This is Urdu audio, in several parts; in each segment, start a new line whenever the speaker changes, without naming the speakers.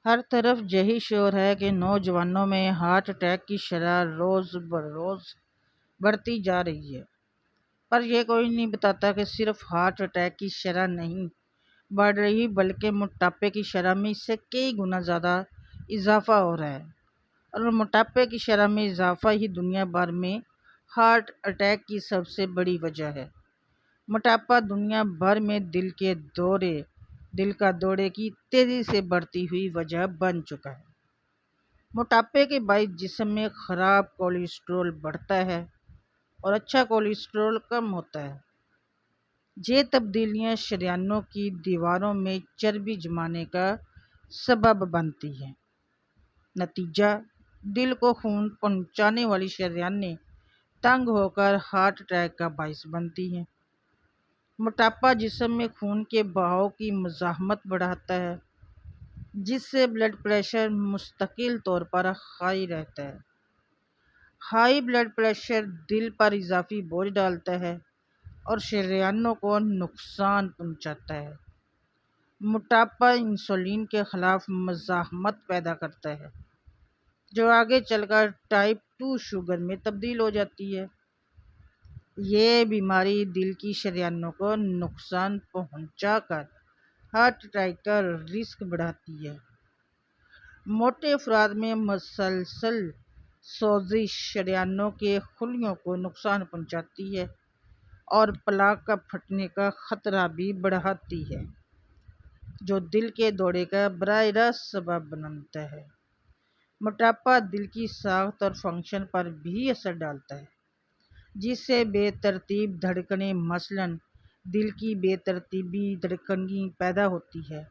ہر طرف یہی شور ہے کہ نوجوانوں میں ہارٹ اٹیک کی شرح روز بروز بڑھتی جا رہی ہے، پر یہ کوئی نہیں بتاتا کہ صرف ہارٹ اٹیک کی شرح نہیں بڑھ رہی بلکہ موٹاپے کی شرح میں اس سے کئی گنا زیادہ اضافہ ہو رہا ہے، اور موٹاپے کی شرح میں اضافہ ہی دنیا بھر میں ہارٹ اٹیک کی سب سے بڑی وجہ ہے۔ موٹاپا دنیا بھر میں دل کا دورے کی تیزی سے بڑھتی ہوئی وجہ بن چکا ہے۔ موٹاپے کے باعث جسم میں خراب کولیسٹرول بڑھتا ہے اور اچھا کولیسٹرول کم ہوتا ہے۔ یہ تبدیلیاں شریانوں کی دیواروں میں چربی جمانے کا سبب بنتی ہیں۔ نتیجہ، دل کو خون پہنچانے والی شریانیں تنگ ہو کر ہارٹ اٹیک کا باعث بنتی ہیں۔ موٹاپا جسم میں خون کے بہاؤ کی مزاحمت بڑھاتا ہے، جس سے بلڈ پریشر مستقل طور پر ہائی رہتا ہے۔ ہائی بلڈ پریشر دل پر اضافی بوجھ ڈالتا ہے اور شریانوں کو نقصان پہنچاتا ہے۔ موٹاپا انسولین کے خلاف مزاحمت پیدا کرتا ہے، جو آگے چل کر ٹائپ 2 شوگر میں تبدیل ہو جاتی ہے۔ یہ بیماری دل کی شریانوں کو نقصان پہنچا کر ہارٹ اٹیک کا رسک بڑھاتی ہے۔ موٹے افراد میں مسلسل سوزش شریانوں کے خلیوں کو نقصان پہنچاتی ہے اور پلاک کا پھٹنے کا خطرہ بھی بڑھاتی ہے، جو دل کے دورے کا براہ راست سبب بنتا ہے۔ موٹاپا دل کی ساخت اور فنکشن پر بھی اثر ڈالتا ہے، جس سے بے ترتیب دھڑکنیں مثلاً دل کی بے ترتیبی دھڑکنیں پیدا ہوتی ہے،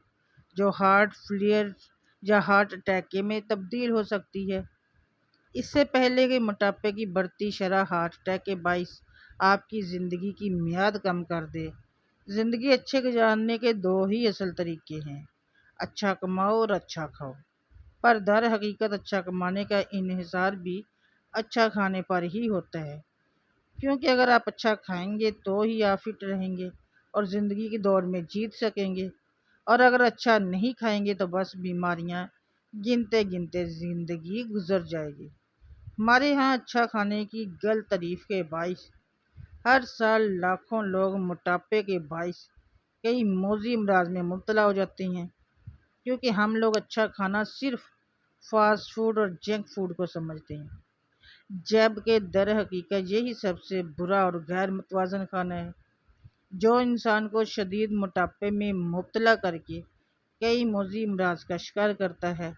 جو ہارٹ فیلئر یا ہارٹ اٹیک میں تبدیل ہو سکتی ہے۔ اس سے پہلے کہ موٹاپے کی بڑھتی شرح ہارٹ اٹیک کے باعث آپ کی زندگی کی میعاد کم کر دے، زندگی اچھے گزارنے کے دو ہی اصل طریقے ہیں: اچھا کماؤ اور اچھا کھاؤ۔ پر در حقیقت اچھا کمانے کا انحصار بھی اچھا کھانے پر ہی ہوتا ہے، کیونکہ اگر آپ اچھا کھائیں گے تو ہی آپ فٹ رہیں گے اور زندگی کی دوڑ میں جیت سکیں گے، اور اگر اچھا نہیں کھائیں گے تو بس بیماریاں گنتے گنتے زندگی گزر جائے گی۔ ہمارے ہاں اچھا کھانے کی غلط تعریف کے باعث ہر سال لاکھوں لوگ موٹاپے کے باعث کئی موذی امراض میں مبتلا ہو جاتے ہیں، کیونکہ ہم لوگ اچھا کھانا صرف فاسٹ فوڈ اور جنک فوڈ کو سمجھتے ہیں، جبکہ در حقیقت یہی سب سے برا اور غیر متوازن کھانا ہے، جو انسان کو شدید موٹاپے میں مبتلا کر کے کئی موذی امراض کا شکار کرتا ہے۔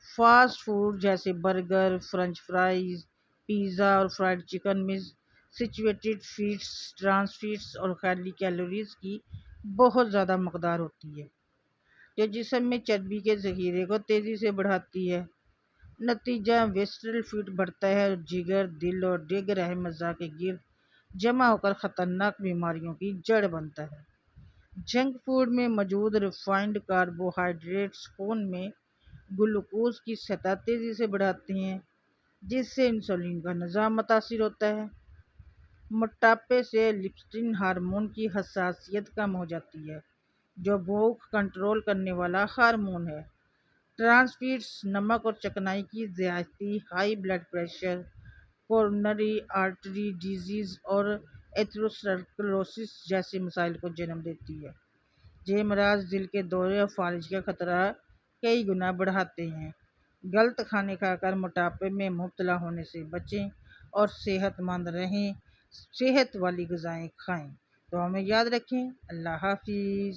فاسٹ فوڈ جیسے برگر، فرنچ فرائز، پیزا اور فرائیڈ چکن میں سیچوریٹڈ فیٹس، ٹرانس فیٹس اور خالی کیلوریز کی بہت زیادہ مقدار ہوتی ہے، جو جسم میں چربی کے ذخیرے کو تیزی سے بڑھاتی ہے۔ نتیجہ، ویسرل فیٹ بڑھتا ہے اور جگر، دل اور دیگر اہم اعضاء کے گرد جمع ہو کر خطرناک بیماریوں کی جڑ بنتا ہے۔ جنک فوڈ میں موجود ریفائنڈ کاربوہائیڈریٹس خون میں گلوکوز کی سطح تیزی سے بڑھاتے ہیں، جس سے انسولین کا نظام متاثر ہوتا ہے۔ موٹاپے سے لیپٹن ہارمون کی حساسیت کم ہو جاتی ہے، جو بھوک کنٹرول کرنے والا ہارمون ہے۔ ٹرانس فیٹس، نمک اور چکنائی کی زیادتی high blood pressure, coronary artery disease اور ایتھروسکلروسس جیسے مسائل کو جنم دیتی ہے۔ یہ امراض دل کے دورے اور فالج کا خطرہ کئی گنا بڑھاتے ہیں۔ غلط کھانے کھا کر موٹاپے میں مبتلا ہونے سے بچیں اور صحت مند رہیں۔ صحت والی غذائیں کھائیں۔ دعا میں یاد رکھیں۔ اللہ حافظ۔